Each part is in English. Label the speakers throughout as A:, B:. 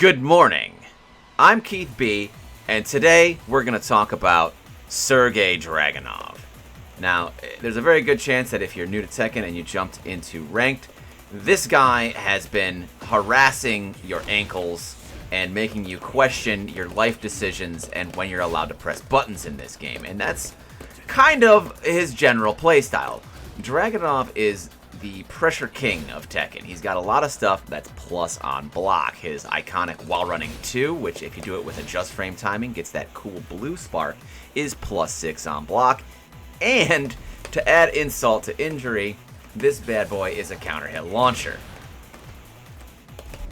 A: Good morning. I'm Keith B, and today we're going to talk about Sergei Dragunov. Now, there's a very good chance that if you're new to Tekken and you jumped into Ranked, this guy has been harassing your ankles and making you question your life decisions and when you're allowed to press buttons in this game. And that's kind of his general playstyle. Dragunov is the pressure king of Tekken. He's got a lot of stuff that's plus on block. His iconic while running 2, which if you do it with adjust frame timing, gets that cool blue spark, is plus 6 on block. And to add insult to injury, this bad boy is a counter hit launcher.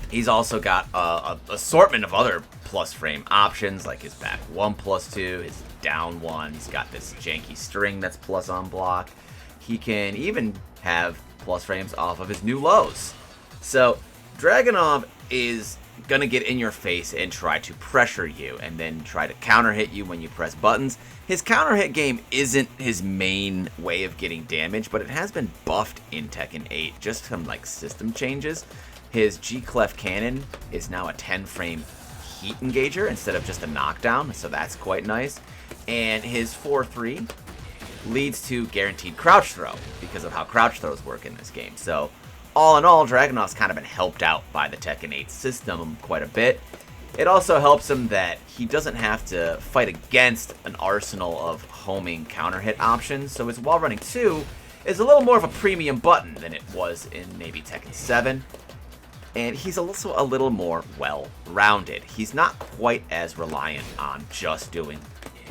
A: He's also got an assortment of other plus frame options, like his back 1 plus 2, his down 1. He's got this janky string that's plus on block. He can even have plus frames off of his new lows. So Dragunov is gonna get in your face and try to pressure you and then try to counter hit you when you press buttons. His counter hit game isn't his main way of getting damage, but it has been buffed in Tekken 8, just some like system changes. His G-Clef cannon is now a 10 frame heat engager instead of just a knockdown, so that's quite nice. And his 4-3 leads to guaranteed crouch throw because of how crouch throws work in this game. So all in all, Dragunov's kind of been helped out by the Tekken 8 system quite a bit. It also helps him that he doesn't have to fight against an arsenal of homing counter hit options, so his wall running 2 is a little more of a premium button than it was in maybe Tekken 7. And he's also a little more well-rounded. He's not quite as reliant on just doing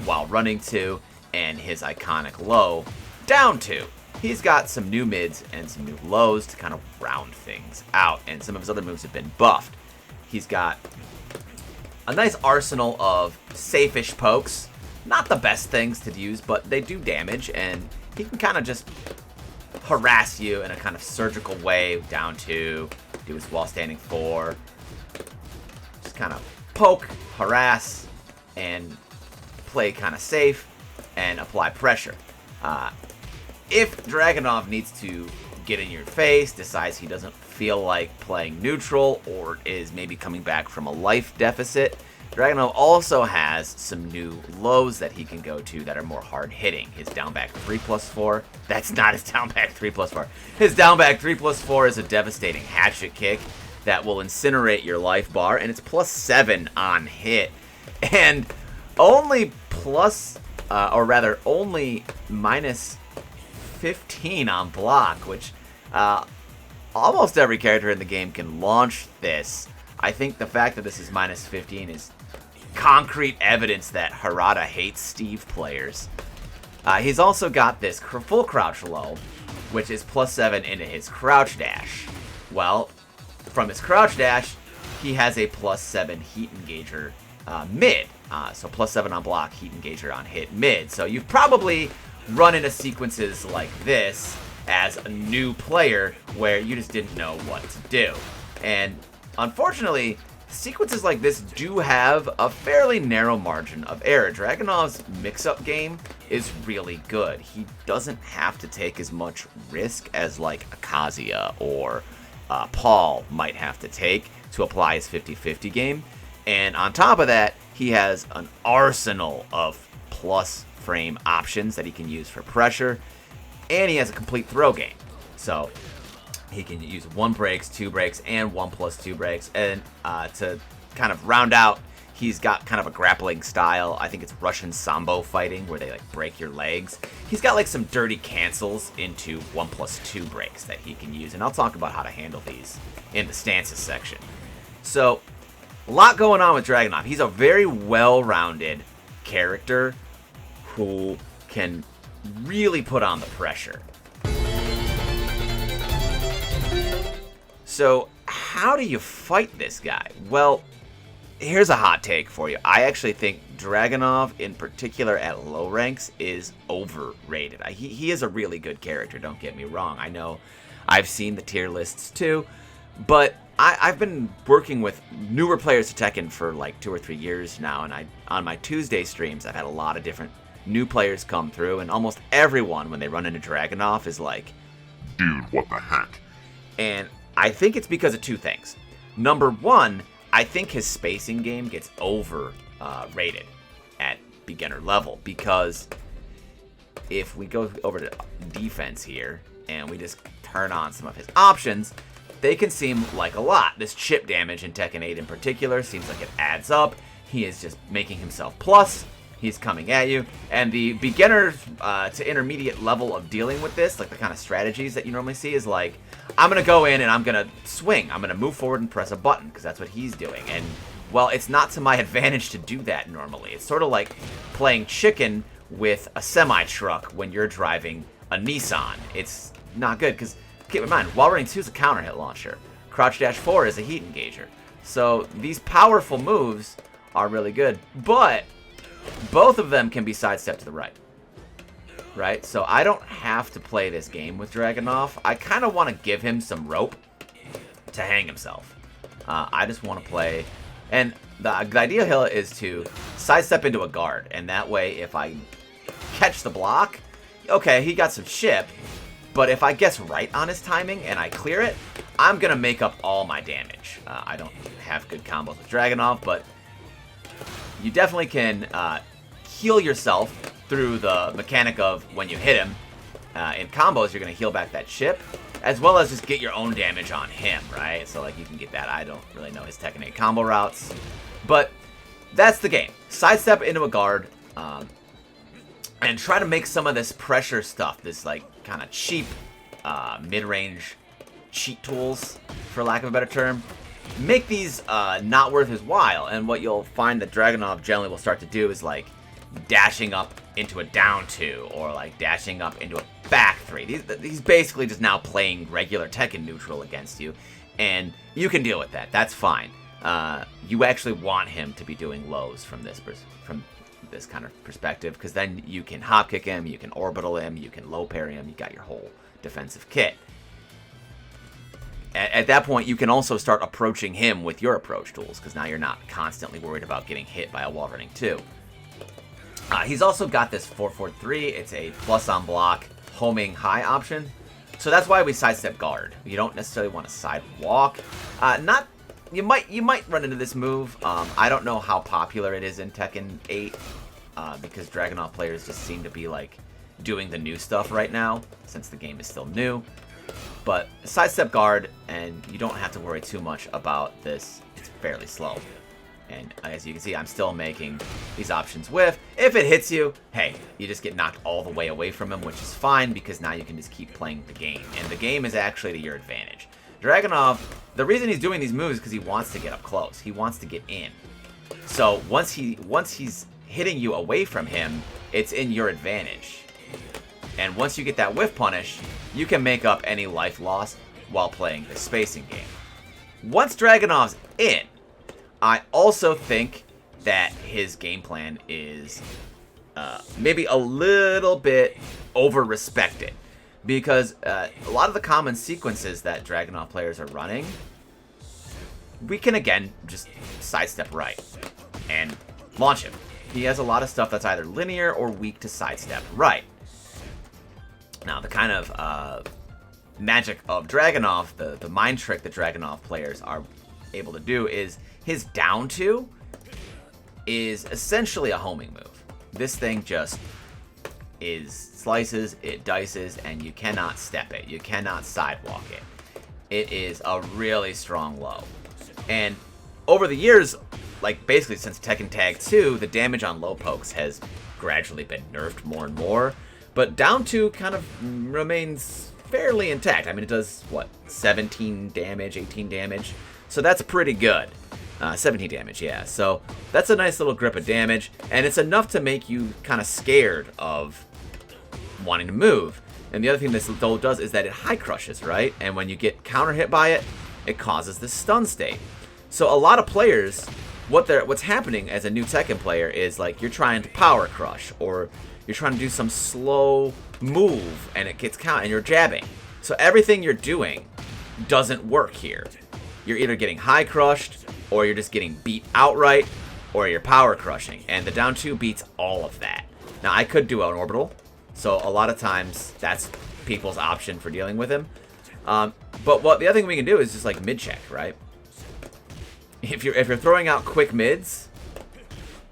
A: while running 2 and his iconic low down 2. He's got some new mids and some new lows to kind of round things out, and some of his other moves have been buffed. He's got a nice arsenal of safe-ish pokes. Not the best things to use, but they do damage, and he can kind of just harass you in a kind of surgical way, down 2, do his wall standing 4. Just kind of poke, harass, and play kind of safe and apply pressure. If Dragunov needs to get in your face, decides he doesn't feel like playing neutral, or is maybe coming back from a life deficit, Dragunov also has some new lows that he can go to that are more hard-hitting. His down back 3+4, that's not his down back 3+4. His down back 3+4 is a devastating hatchet kick that will incinerate your life bar, and it's plus 7 on hit. And only only minus 15 on block, which almost every character in the game can launch this. I think the fact that this is minus 15 is concrete evidence that Harada hates Steve players. He's also got this full crouch low, which is plus 7 into his crouch dash. Well, from his crouch dash, he has a plus 7 heat engager mid. So plus 7 on block, heat engager on hit mid. So you've probably run into sequences like this as a new player where you just didn't know what to do. And unfortunately, sequences like this do have a fairly narrow margin of error. Dragunov's mix-up game is really good. He doesn't have to take as much risk as like a Kazuya or Paul might have to take to apply his 50-50 game. And on top of that, he has an arsenal of plus frame options that he can use for pressure, and he has a complete throw game. So he can use 1 breaks, 2 breaks, and 1+2 breaks. And to kind of round out, he's got kind of a grappling style. I think it's Russian Sambo fighting, where they like break your legs. He's got like some dirty cancels into 1+2 breaks that he can use, and I'll talk about how to handle these in the stances section. So a lot going on with Dragunov. He's a very well-rounded character who can really put on the pressure. So how do you fight this guy? Well, here's a hot take for you. I actually think Dragunov, in particular at low ranks, is overrated. He is a really good character, don't get me wrong. I know I've seen the tier lists too, but I've been working with newer players to Tekken for like 2 or 3 years now, and on my Tuesday streams, I've had a lot of different new players come through, and almost everyone, when they run into Dragunov, is like,
B: dude, what the heck?
A: And I think it's because of 2 things. Number 1, I think his spacing game gets rated at beginner level, because if we go over to defense here and we just turn on some of his options, they can seem like a lot. This chip damage in Tekken 8 in particular seems like it adds up. He is just making himself plus. He's coming at you. And the beginner to intermediate level of dealing with this, like the kind of strategies that you normally see, is like, I'm going to go in and I'm going to swing. I'm going to move forward and press a button, because that's what he's doing. And, well, it's not to my advantage to do that normally. It's sort of like playing chicken with a semi-truck when you're driving a Nissan. It's not good, because keep in mind, while running 2 is a counter hit launcher. Crouch dash 4 is a heat engager. So these powerful moves are really good, but both of them can be sidestepped to the right. Right? So I don't have to play this game with Dragunov. I kind of want to give him some rope to hang himself. I just want to play, and the idea here is to sidestep into a guard, and that way if I catch the block, okay, he got some chip, but if I guess right on his timing and I clear it, I'm going to make up all my damage. I don't have good combos with Dragunov, but you definitely can heal yourself through the mechanic of when you hit him. In combos, you're going to heal back that chip, as well as just get your own damage on him, right? So, like, you can get that. I don't really know his Tekken 8 combo routes, but that's the game. Sidestep into a guard, and try to make some of this pressure stuff, this, like, kind of cheap mid-range cheat tools, for lack of a better term, make these not worth his while. And what you'll find that Dragunov generally will start to do is, like, dashing up into a down 2, or like dashing up into a back 3. He's basically just now playing regular Tekken neutral against you, and you can deal with that. That's fine. You actually want him to be doing lows from this kind of perspective, because then you can hop kick him, you can orbital him, you can low parry him. You got your whole defensive kit. At that point, you can also start approaching him with your approach tools, because now you're not constantly worried about getting hit by a wall running 2. He's also got this 4-4-3. It's a plus on block homing high option. So that's why we sidestep guard. You don't necessarily want to side walk. You might run into this move. I don't know how popular it is in Tekken 8, because Dragunov players just seem to be like doing the new stuff right now, since the game is still new. But sidestep guard, and you don't have to worry too much about this. It's fairly slow. And as you can see, I'm still making these options whiff. If it hits you, hey, you just get knocked all the way away from him, which is fine, because now you can just keep playing the game. And the game is actually to your advantage. Dragunov, the reason he's doing these moves is because he wants to get up close. He wants to get in. So once he's hitting you away from him, it's in your advantage. And once you get that whiff punish, you can make up any life loss while playing the spacing game. Once Dragunov's in, I also think that his game plan is maybe a little bit over-respected, because a lot of the common sequences that Dragunov players are running, we can, again, just sidestep right and launch him. He has a lot of stuff that's either linear or weak to sidestep right. Now, the kind of magic of Dragunov, the mind trick that Dragunov players are able to do is his down 2 is essentially a homing move. This thing just slices, it dices, and you cannot step it. You cannot sidewalk it. It is a really strong low. And over the years, like basically since Tekken Tag 2, the damage on low pokes has gradually been nerfed more and more. But down 2 kind of remains fairly intact. I mean, it does, what, 17 damage, 18 damage? So that's pretty good. 17 damage, yeah. So that's a nice little grip of damage, and it's enough to make you kind of scared of wanting to move. And the other thing this though does is that it high crushes, right? And when you get counter hit by it, it causes this stun state. So a lot of players, what's happening as a new Tekken player is like you're trying to power crush, or you're trying to do some slow move and it gets count and you're jabbing. So everything you're doing doesn't work here. You're either getting high crushed, or you're just getting beat outright, or you're power crushing. And the down 2 beats all of that. Now, I could do an orbital, so a lot of times that's people's option for dealing with him. But the other thing we can do is just like mid-check, right? if you're throwing out quick mids,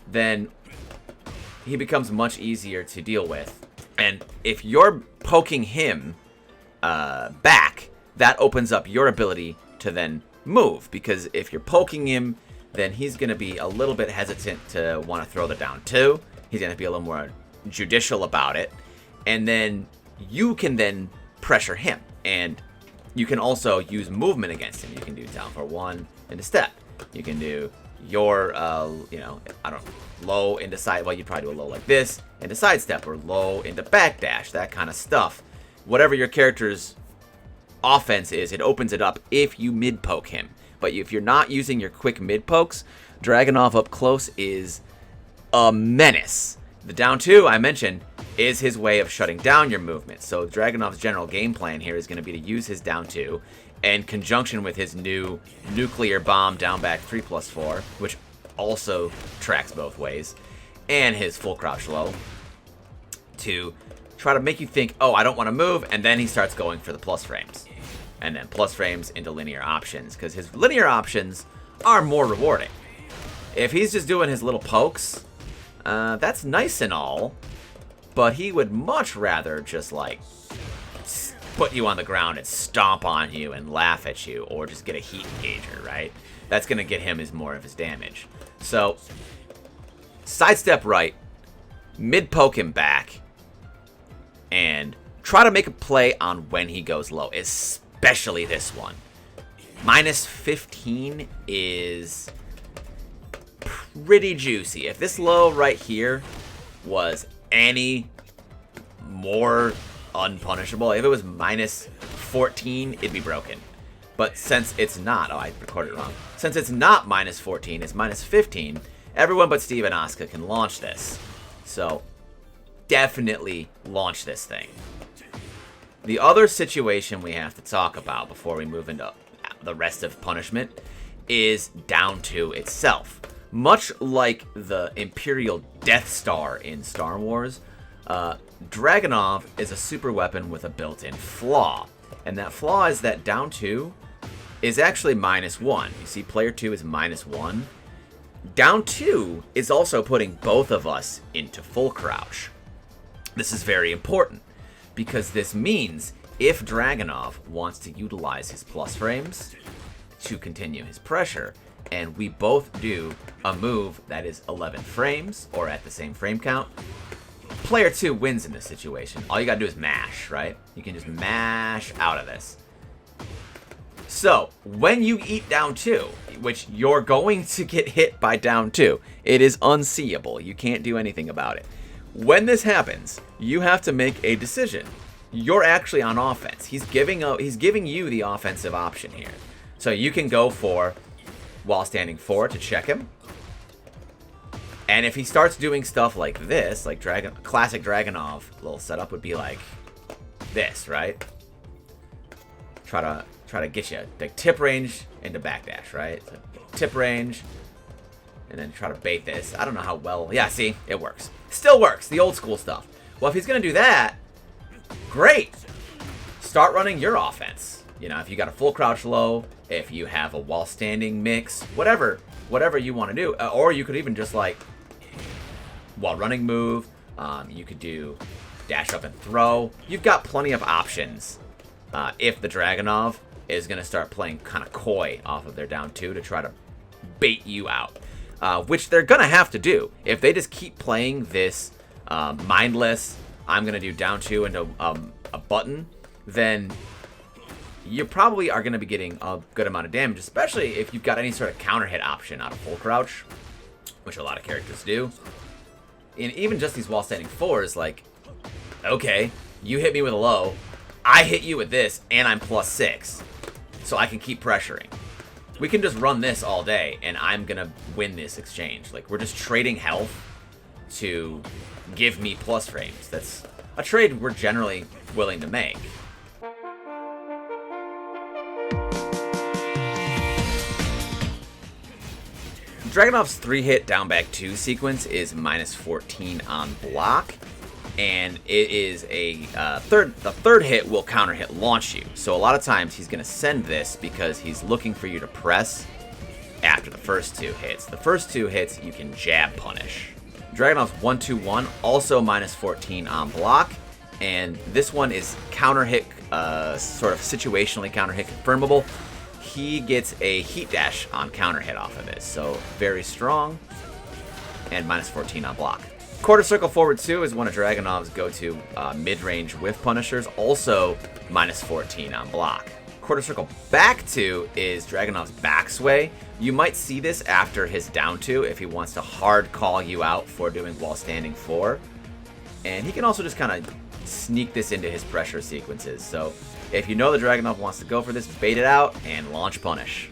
A: then he becomes much easier to deal with. And if you're poking him back, that opens up your ability to then move. Because if you're poking him, then he's going to be a little bit hesitant to want to throw the down 2. He's going to be a little more judicial about it. And then you can then pressure him. And you can also use movement against him. You can do down for 1 into step. You can do your, you know, I don't know, low into side. Well, you'd probably do a low like this into sidestep, or low into backdash, that kind of stuff. Whatever your character's offense is, it opens it up if you mid poke him. But if you're not using your quick mid pokes, Dragunov up close is a menace. The down 2 I mentioned is his way of shutting down your movement. So Dragunov's general game plan here is going to be to use his down 2 in conjunction with his new nuclear bomb down back 3+4, which also tracks both ways, and his full crouch low to try to make you think, oh, I don't want to move, and then he starts going for the plus frames. And then plus frames into linear options, because his linear options are more rewarding. If he's just doing his little pokes, that's nice and all, but he would much rather just, like, put you on the ground and stomp on you and laugh at you, or just get a heat engager, right? That's going to get him more of his damage. So, sidestep right, mid-poke him back, and try to make a play on when he goes low, especially this one. -15 is pretty juicy. If this low right here was any more unpunishable, if it was -14, it'd be broken. But since it's not, oh, I recorded it wrong. Since it's not -14, it's -15, everyone but Steve and Asuka can launch this. So, definitely launch this thing. The other situation we have to talk about before we move into the rest of punishment is down 2 itself. Much like the Imperial Death Star in Star Wars, Dragunov is a super weapon with a built-in flaw. And that flaw is that down 2 is actually -1. You see, player 2 is -1. Down 2 is also putting both of us into full crouch. This is very important, because this means if Dragunov wants to utilize his plus frames to continue his pressure, and we both do a move that is 11 frames, or at the same frame count, player 2 wins in this situation. All you gotta do is mash, right? You can just mash out of this. So, when you eat down 2, which you're going to get hit by down 2, it is unseeable. You can't do anything about it. When this happens, you have to make a decision. You're actually on offense. He's giving you the offensive option here. So you can go for while standing 4 to check him. And if he starts doing stuff like this, like classic Dragunov little setup would be like this, right? Try to get you like tip range into backdash, right? So tip range, and then try to bait this. I don't know how well. Yeah, see, it works. Still works. The old school stuff. Well, if he's gonna do that, great. Start running your offense. You know, if you got a full crouch low, if you have a while standing mix, whatever you want to do, or you could even just like while running move. You could do dash up and throw. You've got plenty of options. If the Dragunov is going to start playing kind of coy off of their down 2 to try to bait you out, which they're going to have to do. If they just keep playing this mindless, I'm going to do down 2 into a button, then you probably are going to be getting a good amount of damage, especially if you've got any sort of counter hit option out of full crouch, which a lot of characters do. And even just these while standing 4s, like, okay, you hit me with a low, I hit you with this, and I'm +6, so I can keep pressuring. We can just run this all day, and I'm going to win this exchange. Like, we're just trading health to give me plus frames. That's a trade we're generally willing to make. Dragunov's 3-hit down back 2 sequence is -14 on block, and it is the third hit will counter hit launch you. So a lot of times he's going to send this because he's looking for you to press after after the first 2 hits. The first 2 hits, you can jab punish. Dragunov's 1-2-1, also minus 14 on block. And this one is counter hit, sort of situationally counter hit confirmable. He gets a heat dash on counter hit off of it, so very strong. And minus 14 on block. Quarter circle forward 2 is one of Dragunov's go-to mid-range whiff punishers, also minus 14 on block. Quarter circle back 2 is Dragunov's back sway. You might see this after his down 2 if he wants to hard call you out for doing while standing 4. And he can also just kind of sneak this into his pressure sequences. So if you know the Dragunov wants to go for this, bait it out and launch punish.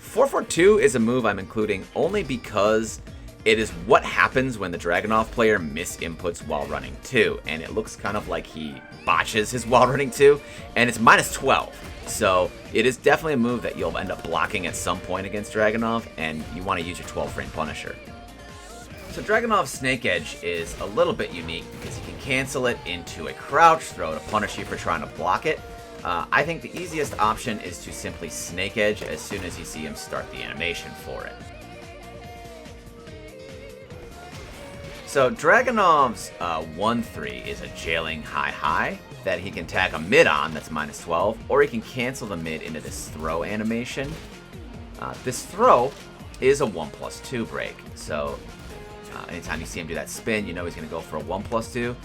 A: 4-4-2 is a move I'm including only because it is what happens when the Dragunov player misinputs while running 2, and it looks kind of like he botches his while running 2, and it's minus 12. So it is definitely a move that you'll end up blocking at some point against Dragunov, and you want to use your 12-frame Punisher. So Dragunov's Snake Edge is a little bit unique because you can cancel it into a crouch throw to punish you for trying to block it. I think the easiest option is to simply Snake Edge as soon as you see him start the animation for it. So Dragunov's 1-3 is a jailing high that he can tag a mid on that's minus 12, or he can cancel the mid into this throw animation. This throw is a 1+2 break, so anytime you see him do that spin, you know he's going to go for a 1+2.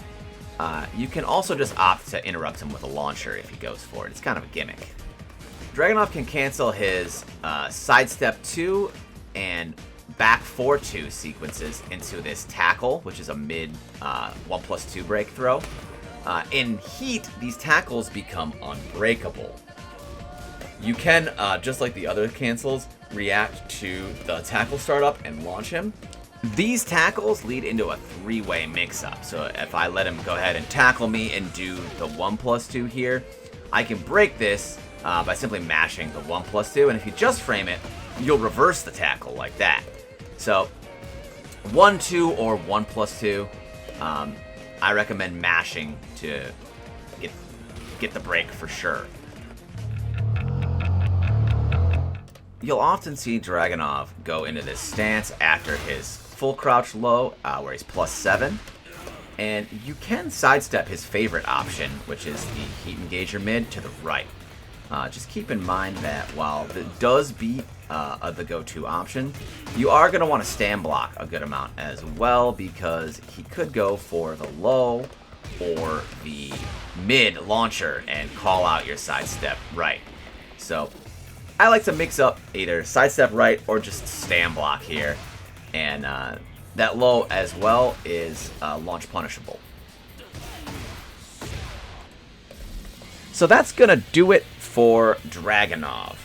A: You can also just opt to interrupt him with a launcher if he goes for it. It's kind of a gimmick. Dragunov can cancel his sidestep 2 and back 4-2 sequences into this tackle, which is a mid 1+2 break throw. In heat, these tackles become unbreakable. You can, just like the other cancels, react to the tackle startup and launch him. These tackles lead into a 3-way mix-up. So if I let him go ahead and tackle me and do the 1+2 here, I can break this by simply mashing the 1+2. And if you just frame it, you'll reverse the tackle like that. So 1-2 or 1+2, I recommend mashing to get the break for sure. You'll often see Dragunov go into this stance after his full crouch low, where he's +7. And you can sidestep his favorite option, which is the heat engager mid, to the right. Just keep in mind that while it does beat the go-to option, you are going to want to stand block a good amount as well, because he could go for the low or the mid launcher and call out your sidestep right. So I like to mix up either sidestep right or just stand block here, and that low as well is launch punishable. So that's gonna do it for Dragunov.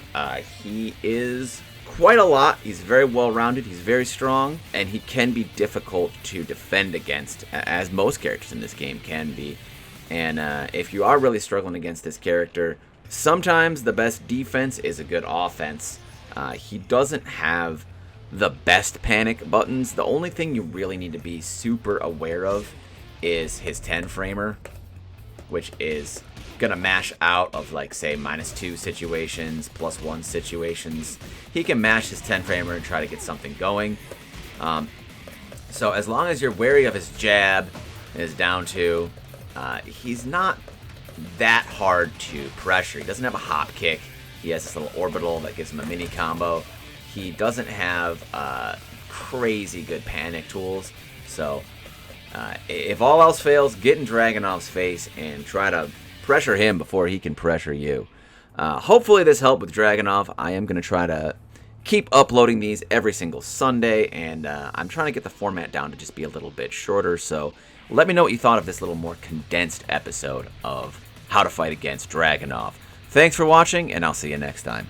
A: He is quite a lot. He's very well-rounded, he's very strong, and he can be difficult to defend against, as most characters in this game can be. And if you are really struggling against this character, sometimes the best defense is a good offense. He doesn't have the best panic buttons. The only thing you really need to be super aware of is his 10-framer, which is gonna mash out of, like, say, -2 situations, +1 situations. He can mash his 10-framer and try to get something going. So as long as you're wary of his jab and his down 2, he's not that hard to pressure. He doesn't have a hop kick. He has this little orbital that gives him a mini combo. He doesn't have crazy good panic tools. So if all else fails, get in Dragunov's face and try to pressure him before he can pressure you. Hopefully this helped with Dragunov. I am going to try to keep uploading these every single Sunday, and I'm trying to get the format down to just be a little bit shorter. So let me know what you thought of this little more condensed episode of How to Fight Against Dragunov. Thanks for watching, and I'll see you next time.